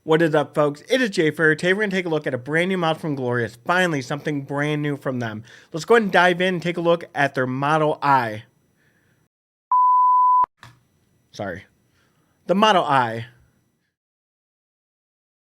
What is up, folks? It is Jaypher. Today we're going to take a look at a brand new model from Glorious. Finally, something brand new from them. Let's go ahead and dive in and take a look at their Model I. The Model I.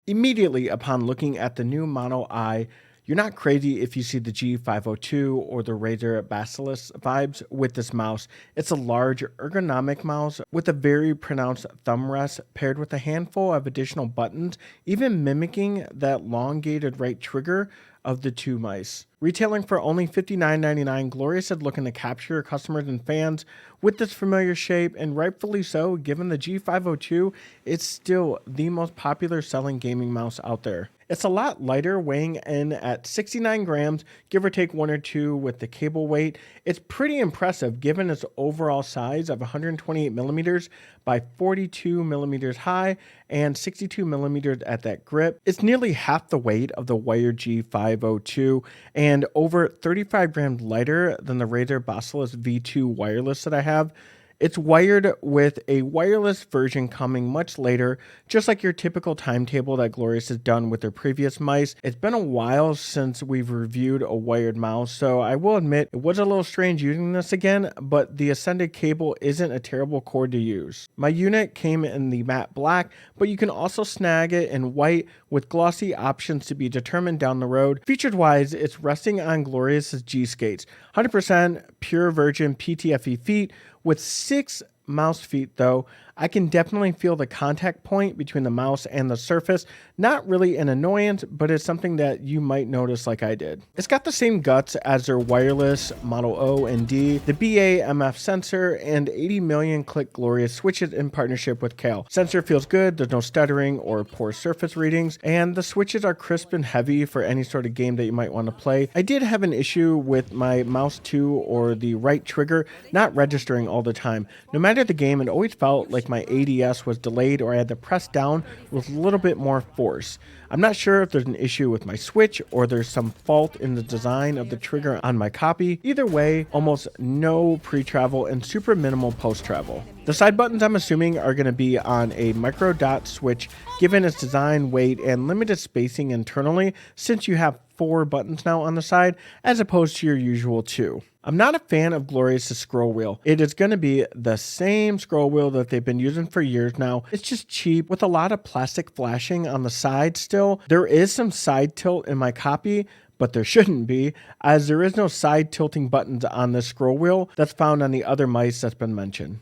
Immediately upon looking at the new Model I, you're not crazy if you see the G502 or the Razer Basilisk vibes with this mouse. It's a large ergonomic mouse with a very pronounced thumb rest paired with a handful of additional buttons, even mimicking that elongated right trigger of the two mice. Retailing for only $59.99, Glorious is looking to capture customers and fans with this familiar shape, and rightfully so, given the G502, it's still the most popular selling gaming mouse out there. It's a lot lighter, weighing in at 69 grams, give or take 1 or 2 with the cable weight. It's pretty impressive given its overall size of 128 millimeters by 42 millimeters high and 62 millimeters at that grip. It's nearly half the weight of the wired G502 and over 35 grams lighter than the Razer Basilisk V2 wireless that I have. It's wired with a wireless version coming much later, just like your typical timetable that Glorious has done with their previous mice. It's been a while since we've reviewed a wired mouse, so I will admit it was a little strange using this again, but the extended cable isn't a terrible cord to use. My unit came in the matte black, but you can also snag it in white with glossy options to be determined down the road. Features-wise, it's resting on Glorious's G-Skates, 100% pure virgin PTFE feet, with 6 mouse feet though. I can definitely feel the contact point between the mouse and the surface. Not really an annoyance, but it's something that you might notice like I did. It's got the same guts as their wireless Model O and D, the BA-MF sensor, and 80 million click Glorious switches in partnership with Cal. Sensor feels good, there's no stuttering or poor surface readings, and the switches are crisp and heavy for any sort of game that you might want to play. I did have an issue with my mouse 2 or the right trigger not registering all the time. No matter the game, it always felt like my ADS was delayed or I had to press down with a little bit more force. I'm not sure if there's an issue with my switch or there's some fault in the design of the trigger on my copy. Either way, almost no pre-travel and super minimal post-travel. The side buttons I'm assuming are going to be on a micro dot switch given its design, weight, and limited spacing internally, since you have 4 buttons now on the side as opposed to your usual 2. I'm not a fan of Glorious's scroll wheel. It is going to be the same scroll wheel that they've been using for years now. It's just cheap with a lot of plastic flashing on the side still. There is some side tilt in my copy, but there shouldn't be, as there is no side tilting buttons on this scroll wheel that's found on the other mice that's been mentioned.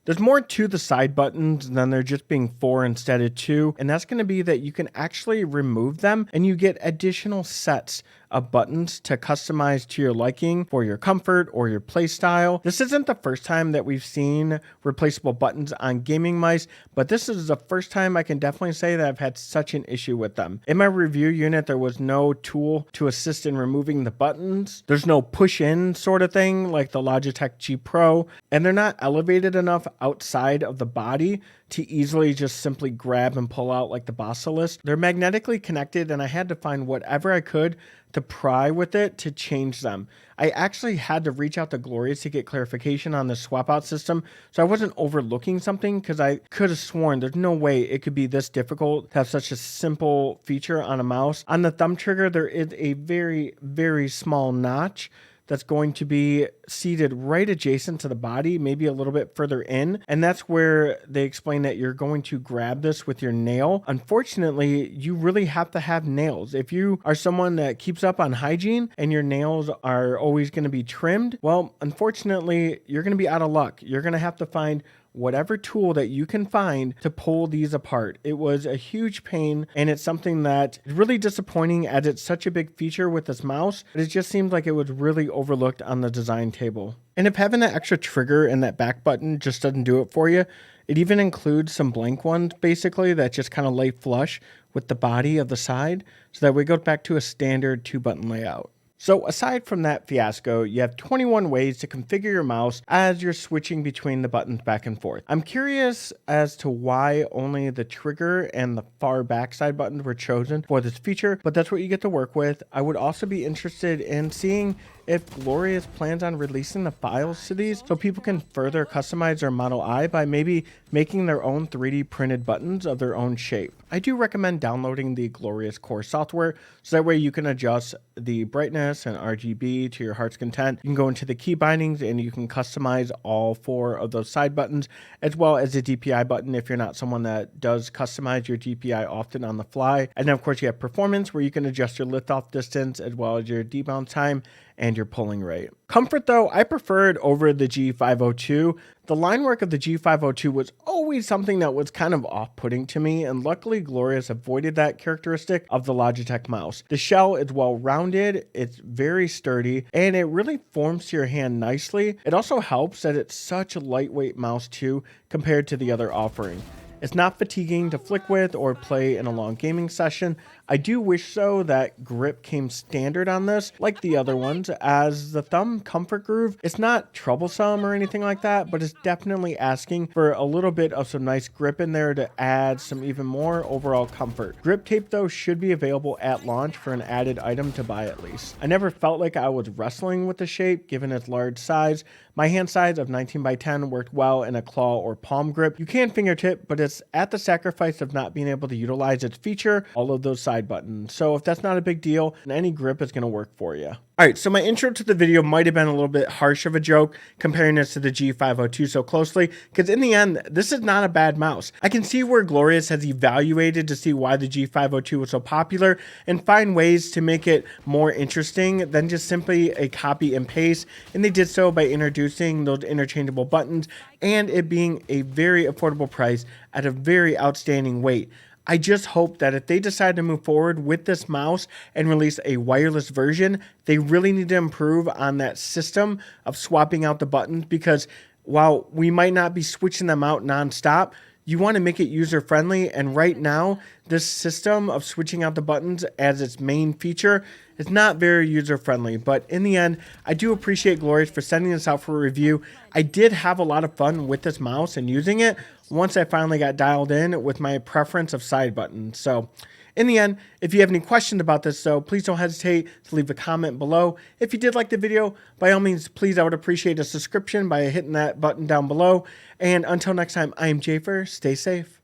There's more to the side buttons than there just being 4 instead of 2, and that's going to be that you can actually remove them and you get additional sets of buttons to customize to your liking for your comfort or your play style. This isn't the first time that we've seen replaceable buttons on gaming mice, but this is the first time I can definitely say that I've had such an issue with them. In my review unit, there was no tool to assist in removing the buttons. There's no push-in sort of thing like the Logitech G Pro, and they're not elevated enough outside of the body to easily just simply grab and pull out like the Basilisk. They're magnetically connected, and I had to find whatever I could to pry with it to change them. I actually had to reach out to Glorious to get clarification on the swap out system, so I wasn't overlooking something, because I could have sworn there's no way it could be this difficult to have such a simple feature on a mouse. On the thumb trigger, there is a very, very small notch that's going to be seated right adjacent to the body, maybe a little bit further in. And that's where they explain that you're going to grab this with your nail. Unfortunately, you really have to have nails. If you are someone that keeps up on hygiene and your nails are always going to be trimmed, well, unfortunately, you're going to be out of luck. You're going to have to find whatever tool that you can find to pull these apart. It was a huge pain, and it's something that is really disappointing as it's such a big feature with this mouse. It just seems like it was really overlooked on the design table. And if having that extra trigger and that back button just doesn't do it for you, it even includes some blank ones basically that just kind of lay flush with the body of the side, so that we go back to a standard 2-button layout. So aside from that fiasco, you have 21 ways to configure your mouse as you're switching between the buttons back and forth. I'm curious as to why only the trigger and the far backside buttons were chosen for this feature, but that's what you get to work with. I would also be interested in seeing if Glorious plans on releasing the files to these so people can further customize their Model I by maybe making their own 3D printed buttons of their own shape. I do recommend downloading the Glorious Core software so that way you can adjust the brightness and RGB to your heart's content. You can go into the key bindings and you can customize all 4 of those side buttons, as well as the DPI button if you're not someone that does customize your DPI often on the fly. And then of course you have performance, where you can adjust your liftoff distance as well as your debound time and your pulling rate. Comfort though, I preferred over the G502. The line work of the G502 was always something that was kind of off-putting to me, and luckily Glorious avoided that characteristic of the Logitech mouse. The shell is well-rounded, it's very sturdy, and it really forms to your hand nicely. It also helps that it's such a lightweight mouse too compared to the other offering. It's not fatiguing to flick with or play in a long gaming session. I do wish so that grip came standard on this, like the other ones, as the thumb comfort groove, it's not troublesome or anything like that, but it's definitely asking for a little bit of some nice grip in there to add some even more overall comfort. Grip tape though should be available at launch for an added item to buy at least. I never felt like I was wrestling with the shape given its large size. My hand size of 19 by 10 worked well in a claw or palm grip. You can fingertip, but it's at the sacrifice of not being able to utilize its feature, all of those side buttons. So if that's not a big deal, then any grip is going to work for you. All right, so my intro to the video might have been a little bit harsh of a joke comparing this to the G502 so closely, because in the end, this is not a bad mouse. I can see where Glorious has evaluated to see why the G502 was so popular and find ways to make it more interesting than just simply a copy and paste, and they did so by introducing those interchangeable buttons and it being a very affordable price at a very outstanding weight. I just hope that if they decide to move forward with this mouse and release a wireless version, they really need to improve on that system of swapping out the buttons, because while we might not be switching them out nonstop, you want to make it user friendly. And right now, this system of switching out the buttons as its main feature is not very user friendly. But in the end, I do appreciate Glorious for sending this out for a review. I did have a lot of fun with this mouse and using it once I finally got dialed in with my preference of side buttons. So in the end, if you have any questions about this, though, please don't hesitate to leave a comment below. If you did like the video, by all means, please, I would appreciate a subscription by hitting that button down below. And until next time, I am Jaypher. Stay safe.